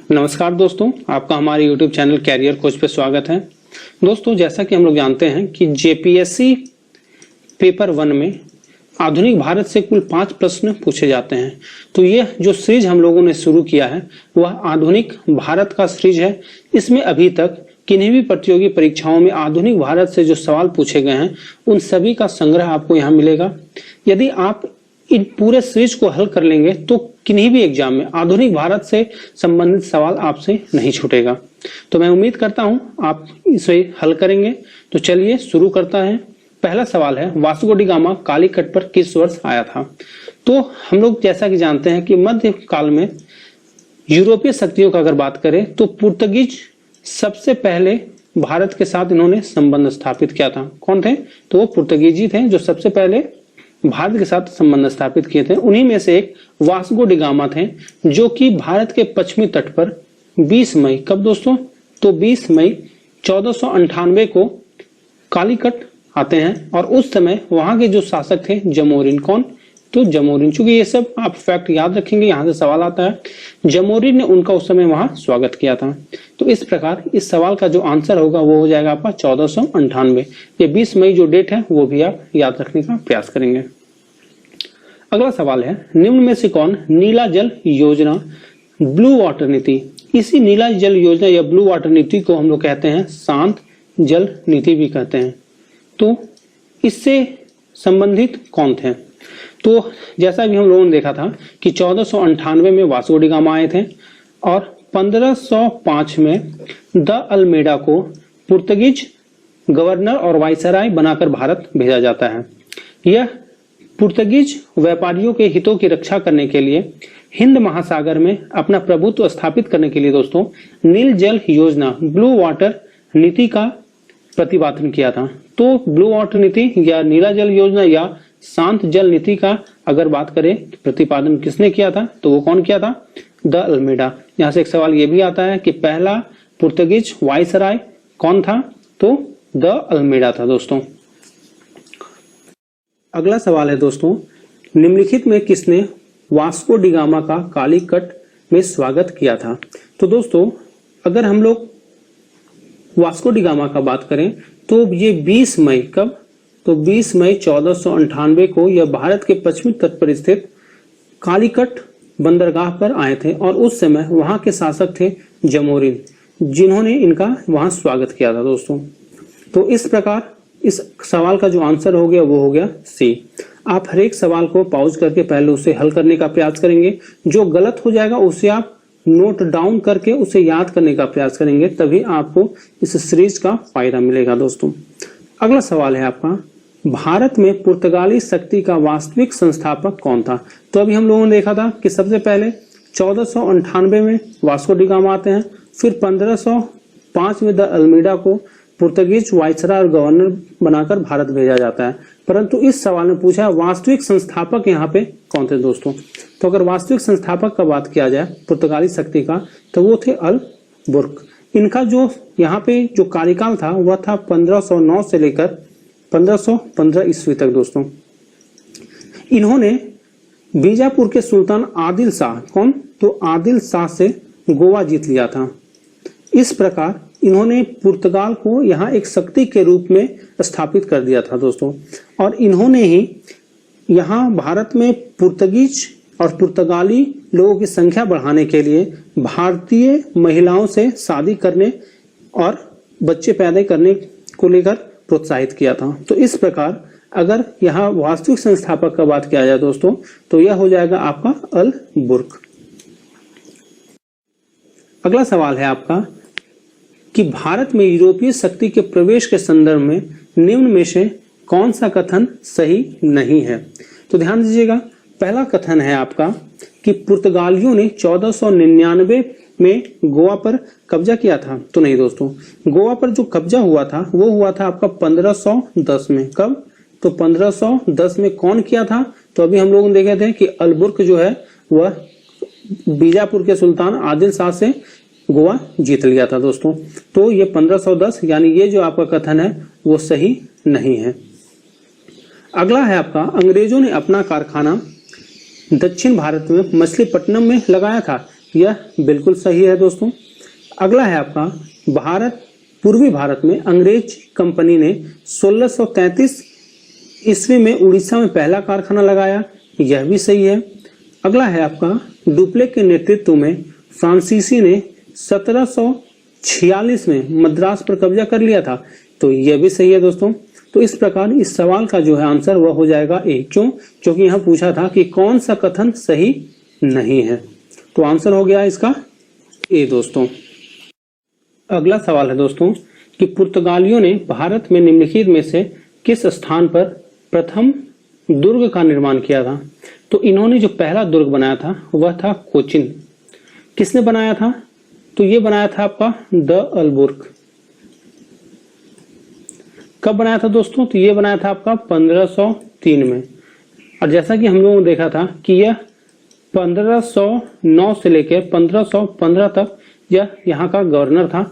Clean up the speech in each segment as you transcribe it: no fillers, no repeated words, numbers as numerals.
नमस्कार दोस्तों, आपका हमारे YouTube चैनल कैरियर कोच पे स्वागत है। दोस्तों, जैसा कि हम लोग जानते हैं कि जेपीएससी पेपर 1 में आधुनिक भारत से कुल 5 प्रश्न पूछे जाते हैं। तो यह जो सीरीज हम लोगों ने शुरू किया है वह आधुनिक भारत का सीरीज है। इसमें अभी तक किन्हीं भी प्रतियोगी परीक्षाओं में आधुनिक भारत से जो सवाल पूछे गए हैं उन सभी का संग्रह आपको यहाँ मिलेगा। यदि आप इन पूरे सीरीज को हल कर लेंगे तो किन्हीं भी एग्जाम में आधुनिक भारत से संबंधित सवाल आपसे नहीं छूटेगा। तो मैं उम्मीद करता हूं आप इसे हल करेंगे। तो चलिए शुरू करता है। पहला सवाल है, वास्को डी गामा कालीकट पर किस वर्ष आया था? तो हम लोग जैसा कि जानते हैं कि मध्य काल में यूरोपीय शक्तियों का अगर बात करें तो पुर्तगीज सबसे पहले भारत के साथ इन्होंने संबंध स्थापित किया था। कौन थे? तो वो पुर्तगीजी थे जो सबसे पहले भारत के साथ संबंध स्थापित किए थे। उन्हीं में से एक वास्को डी गामा थे जो कि भारत के पश्चिमी तट पर 20 मई, कब दोस्तों? तो 20 मई 1498 को कालीकट आते हैं और उस समय वहां के जो शासक थे जमोरिन। कौन? तो जमोरिन। चूंकि ये सब आप फैक्ट याद रखेंगे, यहाँ से सवाल आता है। जमोरिन ने उनका उस समय वहां स्वागत किया था। तो इस प्रकार इस सवाल का जो आंसर होगा वो हो जाएगा आपका 1498। ये 20 मई जो डेट है वो भी आप याद रखने का प्रयास करेंगे। अगला सवाल है, निम्न में से कौन नीला जल योजना ब्लू वाटर नीति? इसी नीला जल योजना या ब्लू वाटर नीति को हम लोग कहते हैं शांत जल नीति भी कहते हैं। तो इससे संबंधित कौन थे? तो जैसा भी हम लोगों ने देखा था कि 1498 में वास्को डी गामा आए थे और 1505 में द अल्मेडा को पुर्तगीज गवर्नर और वाइसराय बनाकर भारत भेजा जाता है। यह पुर्तगीज व्यापारियों के हितों की रक्षा करने के लिए हिंद महासागर में अपना प्रभुत्व स्थापित करने के लिए दोस्तों नील जल योजना ब्लू वाटर नीति का प्रतिपादन किया था। तो ब्लू वाटर नीति या नीला जल योजना या शांत जल नीति का अगर बात करें प्रतिपादन किसने किया था? तो वो कौन किया था? The Almeida. यहां से एक सवाल ये भी आता है कि पहला पुर्तगीज वाइसराय कौन था? तो द अल्मेडा था दोस्तों। अगला सवाल है दोस्तों, निम्नलिखित में किसने वास्को डी गामा का कालीकट में स्वागत किया था? तो दोस्तों अगर हम लोग वास्को डी गामा का बात करें तो ये 20 मई, कब? तो 20 मई 1498 को यह भारत के पश्चिमी तट पर स्थित कालीकट बंदरगाह पर आए थे और उस समय वहां के शासक थे जमोरिन, जिन्होंने इनका वहां स्वागत किया था दोस्तों। तो इस प्रकार इस सवाल का जो आंसर हो गया वो हो गया सी। आप हर एक सवाल को पॉज करके पहले उसे हल करने का प्रयास करेंगे। जो गलत हो जाएगा उसे आप नोट डाउन करके उसे याद करने का प्रयास करेंगे, तभी आपको इस सीरीज का फायदा मिलेगा दोस्तों। अगला सवाल है आपका, भारत में पुर्तगाली शक्ति का वास्तविक संस्थापक कौन था? तो अभी हम लोगों ने देखा था कि सबसे पहले 1498 में वास्को डी गामा आते हैं, फिर 1505 में द अल्मेडा को पुर्तगीज वाइसराय और गवर्नर बनाकर भारत भेजा जाता है। परंतु इस सवाल में पूछा है वास्तविक संस्थापक यहाँ पे कौन थे दोस्तों? तो अगर वास्तविक संस्थापक का बात किया जाए पुर्तगाली शक्ति का तो वो थे अल बुर्क। इनका जो यहाँ पे जो कार्यकाल था वह था 1509 से लेकर 1515 ईस्वी तक दोस्तों। इन्होंने बीजापुर के सुल्तान आदिल शाह, कौन? तो आदिल शाह से गोवा जीत लिया था। इस प्रकार इन्होंने पुर्तगाल को यहाँ एक शक्ति के रूप में स्थापित कर दिया था दोस्तों। और इन्होंने ही यहाँ भारत में पुर्तगीज और पुर्तगाली लोगों की संख्या बढ़ाने के लिए भारतीय महिलाओं से शादी करने और बच्चे पैदा करने को लेकर प्रोत्साहित किया था। तो इस प्रकार अगर यहाँ वास्तविक संस्थापक का बात किया जाए दोस्तों तो यह हो जाएगा आपका अल बुर्क। अगला सवाल है आपका कि भारत में यूरोपीय शक्ति के प्रवेश के संदर्भ में निम्न में से कौन सा कथन सही नहीं है? तो ध्यान दीजिएगा, पहला कथन है आपका कि पुर्तगालियों ने 1499 में गोवा पर कब्जा किया था। तो नहीं दोस्तों, गोवा पर जो कब्जा हुआ था वो हुआ था आपका 1510 में। कब? तो 1510 में कौन किया था? तो अभी हम लोगों ने देखे थे कि अलबुर्क जो है वह बीजापुर के सुल्तान आदिल शाह से गोवा जीत लिया था दोस्तों। तो ये 1510 यानी ये जो आपका कथन है वो सही नहीं है। अगला है आपका, अंग्रेजों ने अपना कारखाना दक्षिण भारत में मछलीपट्टनम में लगाया था। यह बिल्कुल सही है दोस्तों। अगला है आपका पूर्वी भारत में अंग्रेज कंपनी ने 1633 ईस्वी में उड़ीसा में पहला कारखाना लगाया, यह भी सही है। अगला है आपका डुप्लेक के नेतृत्व में फ्रांसीसी ने 1746 में मद्रास पर कब्जा कर लिया था, तो यह भी सही है दोस्तों। तो इस प्रकार इस सवाल का जो है आंसर वह हो जाएगा ए। क्यों? क्योंकि यहाँ पूछा था कि कौन सा कथन सही नहीं है, तो आंसर हो गया इसका ए दोस्तों। अगला सवाल है दोस्तों कि पुर्तगालियों ने भारत में निम्नलिखित में से किस स्थान पर प्रथम दुर्ग का निर्माण किया था? तो इन्होंने जो पहला दुर्ग बनाया था वह था कोचिन। किसने बनाया था? तो ये बनाया था आपका द अलबुर्ग। कब बनाया था दोस्तों? तो ये बनाया था आपका 1503 में। और जैसा कि हम लोगों ने देखा था कि यह 1509 से लेकर 1515 तक यह यहाँ का गवर्नर था,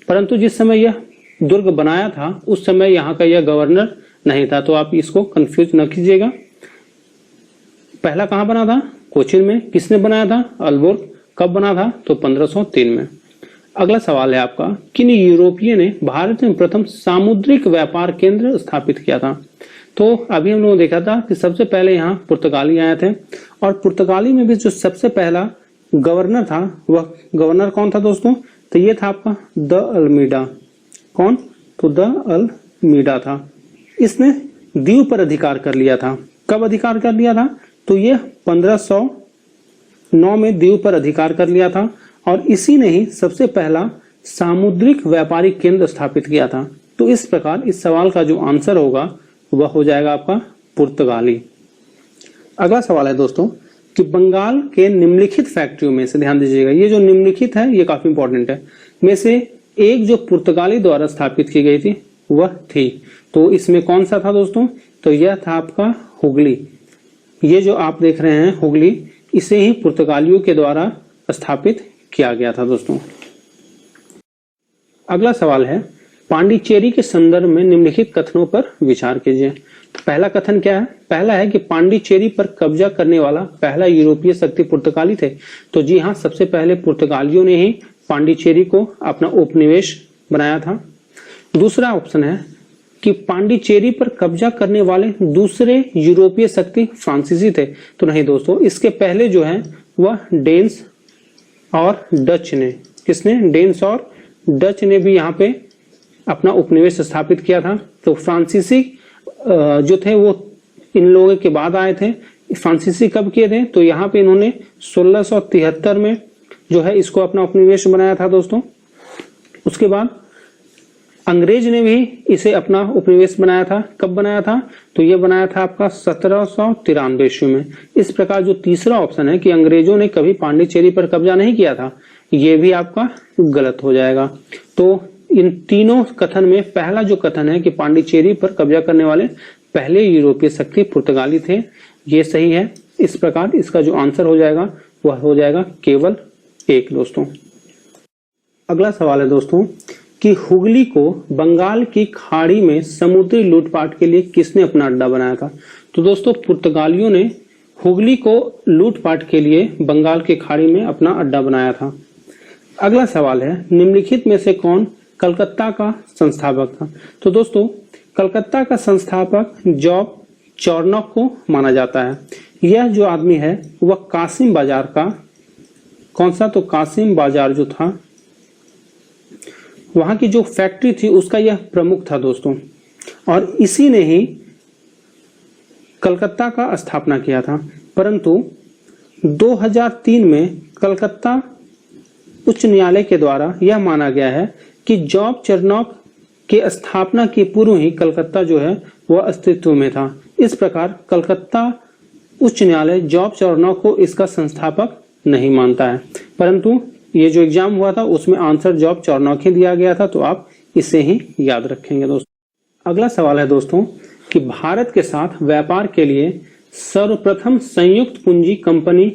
परंतु जिस समय यह दुर्ग बनाया था उस समय यहाँ का यह गवर्नर नहीं था, तो आप इसको कंफ्यूज न कीजिएगा। पहला कहाँ बना था? कोचिन में। किसने बनाया था? अलबुर्ग। कब बना था? तो 1503 में। अगला सवाल है आपका किन यूरोपीय ने भारत में प्रथम सामुद्रिक व्यापार केंद्र स्थापित किया था? तो अभी हम लोगों ने देखा था कि सबसे पहले यहाँ पुर्तगाली आए थे, और पुर्तगाली में भी जो सबसे पहला गवर्नर था वह गवर्नर कौन था दोस्तों? तो ये था आपका द अल्मीडा। कौन? तो द अल्मीडा था। इसने दीव पर अधिकार कर लिया था। कब अधिकार कर लिया था? तो ये 1509 में दीव पर अधिकार कर लिया था, और इसी ने ही सबसे पहला सामुद्रिक व्यापारिक केंद्र स्थापित किया था। तो इस प्रकार इस सवाल का जो आंसर होगा वह हो जाएगा आपका पुर्तगाली। अगला सवाल है दोस्तों कि बंगाल के निम्नलिखित फैक्ट्रियों में से, ध्यान दीजिएगा ये जो निम्नलिखित है ये काफी इंपॉर्टेंट है, में से एक जो पुर्तगाली द्वारा स्थापित की गई थी वह थी, तो इसमें कौन सा था दोस्तों? तो यह था आपका हुगली। ये जो आप देख रहे हैं हुगली, इसे ही पुर्तगालियों के द्वारा स्थापित किया गया था दोस्तों। अगला सवाल है पांडिचेरी के संदर्भ में निम्नलिखित कथनों पर विचार कीजिए। तो पहला कथन क्या है? पहला है कि पांडिचेरी पर कब्जा करने वाला पहला यूरोपीय शक्ति पुर्तगाली थे। तो जी हाँ, सबसे पहले पुर्तगालियों ने ही पांडिचेरी को अपना उपनिवेश बनाया था। दूसरा ऑप्शन है कि पांडिचेरी पर कब्जा करने वाले दूसरे यूरोपीय शक्ति फ्रांसीसी थे। तो नहीं दोस्तों, इसके पहले जो है वह डेन्स और डच ने, किसने? डेन्स और डच ने भी यहाँ पे अपना उपनिवेश स्थापित किया था। तो फ्रांसीसी जो थे वो इन लोगों के बाद आए थे। फ्रांसीसी कब किए थे? तो यहाँ पे इन्होंने 1673 में जो है इसको अपना उपनिवेश बनाया था दोस्तों। उसके बाद अंग्रेज ने भी इसे अपना उपनिवेश बनाया था। कब बनाया था? तो ये बनाया था आपका 1793 ईस्वी में। इस प्रकार जो तीसरा ऑप्शन है कि अंग्रेजों ने कभी पांडिचेरी पर कब्जा नहीं किया था, ये भी आपका गलत हो जाएगा। तो इन तीनों कथन में पहला जो कथन है कि पांडिचेरी पर कब्जा करने वाले पहले यूरोपीय शक्ति पुर्तगाली थे, ये सही है। इस प्रकार इसका जो आंसर हो जाएगा वह हो जाएगा केवल एक दोस्तों। अगला सवाल है दोस्तों कि हुगली को बंगाल की खाड़ी में समुद्री लूटपाट के लिए किसने अपना अड्डा बनाया था? तो दोस्तों पुर्तगालियों ने हुगली को लूटपाट के लिए बंगाल की खाड़ी में अपना अड्डा बनाया था। अगला सवाल है निम्नलिखित में से कौन कलकत्ता का संस्थापक था? तो दोस्तों कलकत्ता का संस्थापक जॉब चार्नॉक को माना जाता है। यह जो आदमी है वह कासिम बाजार का, कौन सा? तो कासिम बाजार जो था वहां की जो फैक्ट्री थी उसका यह प्रमुख था दोस्तों, और इसी ने ही कलकत्ता का स्थापना किया था। परंतु 2003 में कलकत्ता उच्च न्यायालय के द्वारा यह माना गया है कि जॉब चार्नॉक के स्थापना के पूर्व ही कलकत्ता जो है वह अस्तित्व में था। इस प्रकार कलकत्ता उच्च न्यायालय जॉब चार्नॉक को इसका संस्थापक नहीं मानता है, परंतु ये जो एग्जाम हुआ था उसमें आंसर जॉब चार्नॉक ही दिया गया था, तो आप इसे ही याद रखेंगे दोस्तों। अगला सवाल है दोस्तों कि भारत के साथ व्यापार के लिए सर्वप्रथम संयुक्त पूंजी कंपनी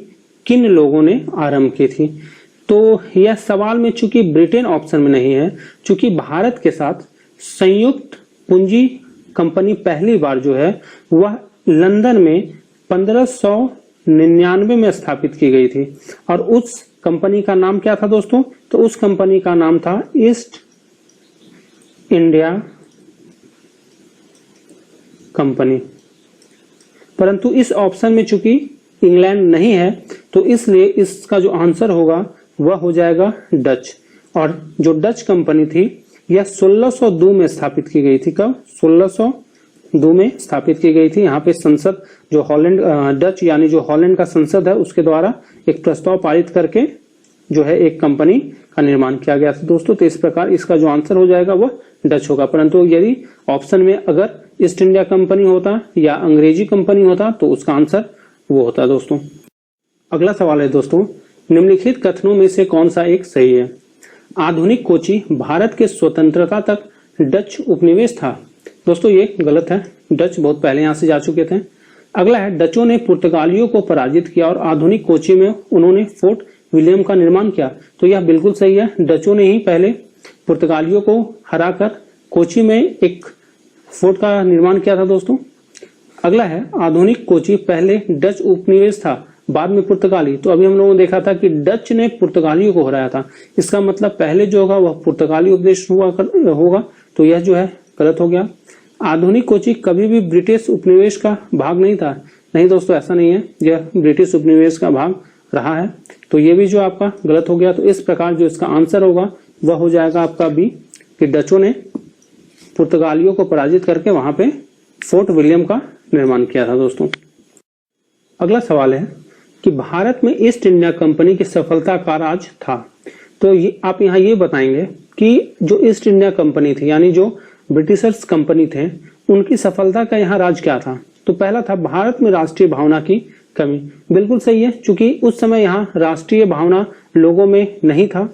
किन लोगों ने आरंभ की थी? तो यह सवाल में चूंकि ब्रिटेन ऑप्शन में नहीं है, चूंकि भारत के साथ संयुक्त पूंजी कंपनी पहली बार जो है वह लंदन में 1599 में स्थापित की गई थी, और उस कंपनी का नाम क्या था दोस्तों? तो उस कंपनी का नाम था ईस्ट इंडिया कंपनी। परंतु इस ऑप्शन में चूंकि इंग्लैंड नहीं है तो इसलिए इसका जो आंसर होगा वह हो जाएगा डच। और जो डच कंपनी थी यह 1602 में स्थापित की गई थी। कब? 1602 में स्थापित की गई थी। यहाँ पे संसद जो हॉलैंड डच यानी जो हॉलैंड का संसद है उसके द्वारा एक प्रस्ताव पारित करके जो है एक कंपनी का निर्माण किया गया था दोस्तों। तो इस प्रकार इसका जो आंसर हो जाएगा वह डच होगा। परंतु यदि ऑप्शन में अगर ईस्ट इंडिया कंपनी होता या अंग्रेजी कंपनी होता तो उसका आंसर वो होता दोस्तों। अगला सवाल है दोस्तों, निम्नलिखित कथनों में से कौन सा एक सही है? आधुनिक कोची भारत के स्वतंत्रता तक डच उपनिवेश था। दोस्तों ये गलत है, डच बहुत पहले यहाँ से जा चुके थे। अगला है, डचों ने पुर्तगालियों को पराजित किया और आधुनिक कोची में उन्होंने फोर्ट विलियम का निर्माण किया। तो यह बिल्कुल सही है, डचों ने ही पहले पुर्तगालियों को हराकर कोची में एक फोर्ट का निर्माण किया था दोस्तों। अगला है, आधुनिक कोची पहले डच उपनिवेश था बाद में पुर्तगाली। तो अभी हम लोगों ने देखा था कि डच ने पुर्तगालियों को हराया था, इसका मतलब पहले जो होगा वह पुर्तगाली उपनिवेश होगा। तो यह जो है गलत हो गया। आधुनिक कोची कभी भी ब्रिटिश उपनिवेश का भाग नहीं था। नहीं दोस्तों, ऐसा नहीं है, यह ब्रिटिश उपनिवेश का भाग रहा है। तो ये भी जो आपका गलत हो गया। तो इस प्रकार जो इसका आंसर होगा वह हो जाएगा आपका बी, कि डचों ने पुर्तगालियों को पराजित करके वहां पे फोर्ट विलियम का निर्माण किया था दोस्तों। अगला सवाल है कि भारत में ईस्ट इंडिया कंपनी की सफलता का राज था। तो आप यहाँ ये बताएंगे कि जो ईस्ट इंडिया कंपनी थी यानी जो ब्रिटिशर्स कंपनी थे उनकी सफलता का यहाँ राज क्या था? तो पहला था भारत में राष्ट्रीय भावना की कमी। बिल्कुल सही है, क्योंकि उस समय यहाँ राष्ट्रीय भावना लोगों में नहीं था।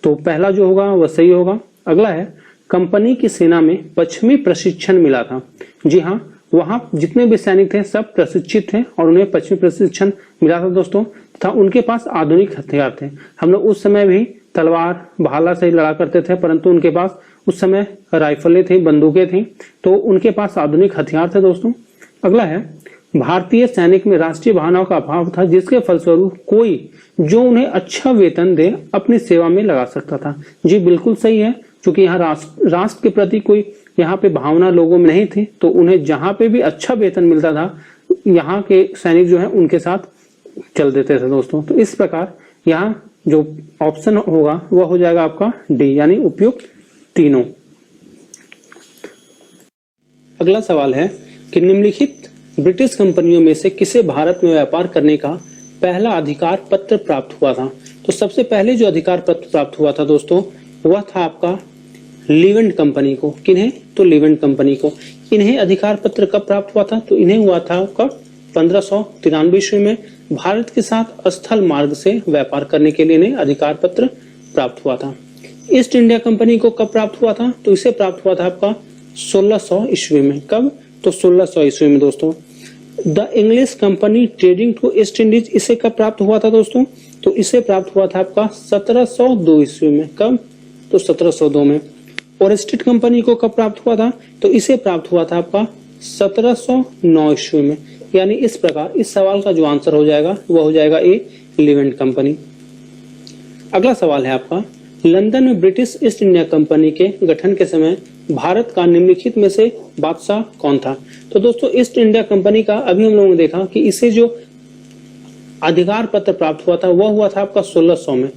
तो पहला जो होगा वह सही होगा। अगला है, कंपनी की सेना में पश्चिमी प्रशिक्षण मिला था। जी हाँ, वहां जितने भी सैनिक थे सब प्रशिक्षित थे और उन्हें पश्चिमी प्रशिक्षण मिला था दोस्तों, तथा उनके पास आधुनिक हथियार थे। हम लोग उस समय भी तलवार भाला से लड़ा करते थे, परंतु उनके पास उस समय राइफलें थी, बंदूकें थी, तो उनके पास आधुनिक हथियार थे दोस्तों। अगला है, भारतीय सैनिक में राष्ट्रीय भावनाओं का अभाव था, जिसके फलस्वरूप कोई जो उन्हें अच्छा वेतन दे अपनी सेवा में लगा सकता था। जी बिल्कुल सही है, क्योंकि यहाँ राष्ट्र के प्रति कोई यहाँ पे भावना लोगों में नहीं थी, तो उन्हें जहां पे भी अच्छा वेतन मिलता था यहाँ के सैनिक जो है उनके साथ चल देते थे दोस्तों। तो इस प्रकार यहाँ जो ऑप्शन होगा वह हो जाएगा आपका डी, यानी उपयुक्त तीनों। अगला सवाल है कि निम्नलिखित ब्रिटिश कंपनियों में से किसे भारत में व्यापार करने का पहला अधिकार पत्र प्राप्त हुआ था? तो सबसे पहले जो अधिकार पत्र प्राप्त हुआ था दोस्तों वह था आपका लीवेंट कंपनी को। किन्हें? तो लीवेंट कंपनी को। इन्हें अधिकार पत्र कब प्राप्त हुआ था? तो इन्हें हुआ था कब? 1593 ईस्वी में। भारत के साथ स्थल मार्ग से व्यापार करने के लिए इन्हें अधिकार पत्र प्राप्त हुआ था। ईस्ट इंडिया कंपनी को कब प्राप्त हुआ था? तो इसे प्राप्त हुआ था आपका 1600 ईस्वी में। कब? तो 1600 ईस्वी में दोस्तों। The English company trading to East Indies, इसे कब प्राप्त हुआ था दोस्तों? तो इसे प्राप्त हुआ था आपका 1702 ईस्वी में। कब? तो 1702 में। ओरेस्टेड कंपनी को कब प्राप्त हुआ था? तो इसे प्राप्त हुआ था आपका 1709 ईस्वी में। यानी इस प्रकार इस सवाल का जो आंसर हो जाएगा वह हो जाएगा ए, लीवेंट कंपनी। अगला सवाल है आपका, लंदन में ब्रिटिश ईस्ट इंडिया कंपनी के गठन के समय भारत का निम्नलिखित में से बादशाह कौन था? तो दोस्तों ईस्ट इंडिया कंपनी का अभी हम लोगों ने देखा कि इसे जो अधिकार पत्र प्राप्त हुआ था वह हुआ था आपका 1600 में,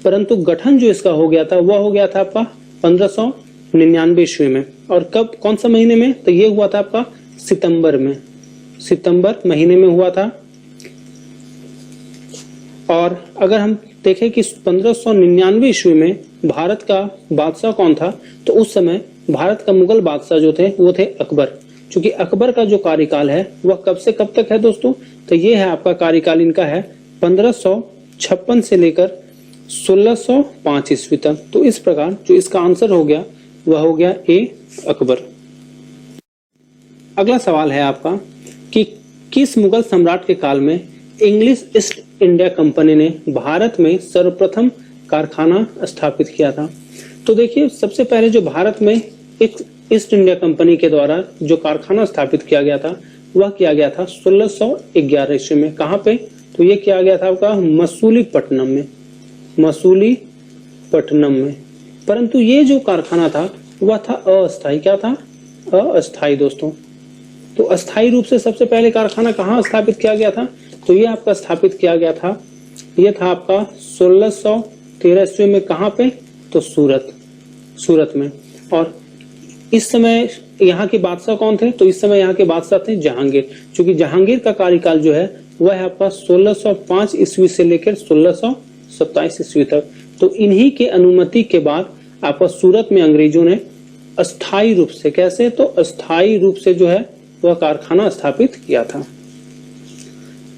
परंतु गठन जो इसका हो गया था वह हो गया था आपका 1599 ईस्वी में। और कब, कौन सा महीने में? तो ये हुआ था आपका सितंबर में, सितंबर महीने में हुआ था। और अगर हम देखें कि 1599 ईस्वी में भारत का बादशाह कौन था, तो उस समय भारत का मुगल बादशाह जो थे वो थे अकबर। क्योंकि अकबर का जो कार्यकाल है वह कब से कब तक है दोस्तों? तो ये है आपका कार्यकाल इनका है 1556 से लेकर 1605 ईस्वी तक। तो इस प्रकार जो इसका आंसर हो गया वह हो गया ए, अकबर। अगला सवाल है आपका कि किस मुगल सम्राट के काल में इंग्लिश ईस्ट इंडिया कंपनी ने भारत में सर्वप्रथम कारखाना स्थापित किया था? तो देखिए, सबसे पहले जो भारत में एक ईस्ट इंडिया कंपनी के द्वारा जो कारखाना स्थापित किया गया था वह किया गया था 1611 ईस्वी में। कहाँ पे? तो ये किया गया था आपका मसूलीपट्टनम में। मसूली पट्टनम में। परंतु ये जो कारखाना था वह था अस्थायी। क्या था? अस्थायी दोस्तों। तो अस्थायी रूप से सबसे पहले कारखाना कहाँ स्थापित किया गया था? तो ये आपका स्थापित किया गया था, ये था आपका 1613 ईस्वी में। कहाँ पे? तो सूरत में। और इस समय यहाँ के बादशाह कौन थे? तो इस समय यहाँ के बादशाह थे जहांगीर। क्योंकि जहांगीर का कार्यकाल जो है वह है आपका 1605 ईस्वी से लेकर 1627 ईस्वी तक। तो इन्हीं के अनुमति के बाद आपका सूरत में अंग्रेजों ने अस्थायी रूप से, कैसे? तो अस्थायी रूप से जो है वह कारखाना स्थापित किया था।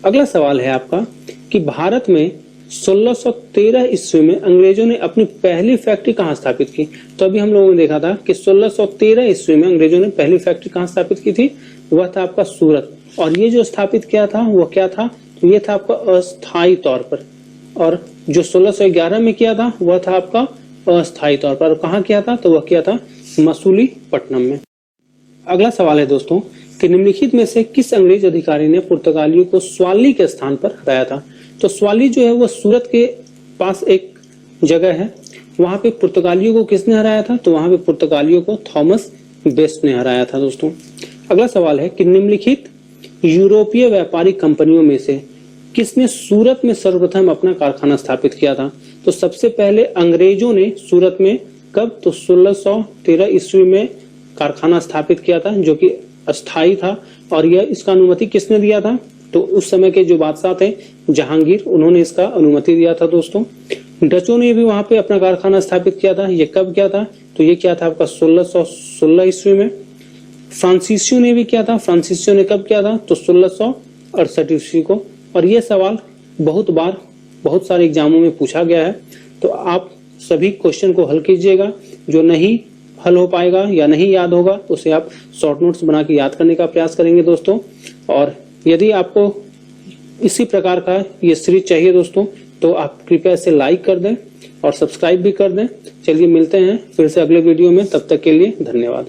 अगला सवाल है आपका कि भारत में 1613 ईस्वी में अंग्रेजों ने अपनी पहली फैक्ट्री कहाँ स्थापित की? तो अभी हम लोगों ने देखा था कि 1613 ईस्वी में अंग्रेजों ने पहली फैक्ट्री कहाँ स्थापित की थी? वह था आपका सूरत। और ये जो स्थापित किया था वह क्या था? तो ये था आपका अस्थायी तौर पर। और जो 1611 में किया था वह था आपका अस्थायी तौर पर। कहाँ किया था? तो वह किया था मसूली पट्टनम में। अगला सवाल है दोस्तों कि निम्नलिखित में से किस अंग्रेज अधिकारी ने पुर्तगालियों को स्वाली के स्थान पर हराया था? तो स्वाली जो है वो सूरत के पास एक जगह है, वहां पे पुर्तगालियों को किसने हराया था? तो वहां पे पुर्तगालियों को थॉमस बेस्ट ने हराया था दोस्तों। अगला सवाल है कि निम्नलिखित यूरोपीय व्यापारिक कंपनियों में से किसने सूरत में सर्वप्रथम अपना कारखाना स्थापित किया था? तो सबसे पहले अंग्रेजों ने सूरत में कब? तो 1613 ईस्वी में कारखाना स्थापित किया था, जो कि अस्थायी था। और यह इसका अनुमति किसने दिया था? तो उस समय के जो बादशाह थे जहांगीर, उन्होंने इसका अनुमति दिया था दोस्तों। डचों ने भी वहां पे अपना कारखाना स्थापित किया था। ये कब किया था? तो ये किया था आपका 1616 ईस्वी में। फ्रांसीसियों ने भी किया था। फ्रांसीसियों ने कब किया था? तो 1668 ईस्वी को। और ये सवाल बहुत सारे एग्जामों में पूछा गया है, तो आप सभी क्वेश्चन को हल कीजिएगा। जो नहीं हल हो पाएगा या नहीं याद होगा उसे आप शॉर्ट नोट्स बना के याद करने का प्रयास करेंगे दोस्तों। और यदि आपको इसी प्रकार का ये सीरीज चाहिए दोस्तों, तो आप कृपया इसे लाइक कर दें और सब्सक्राइब भी कर दें। चलिए मिलते हैं फिर से अगले वीडियो में, तब तक के लिए धन्यवाद।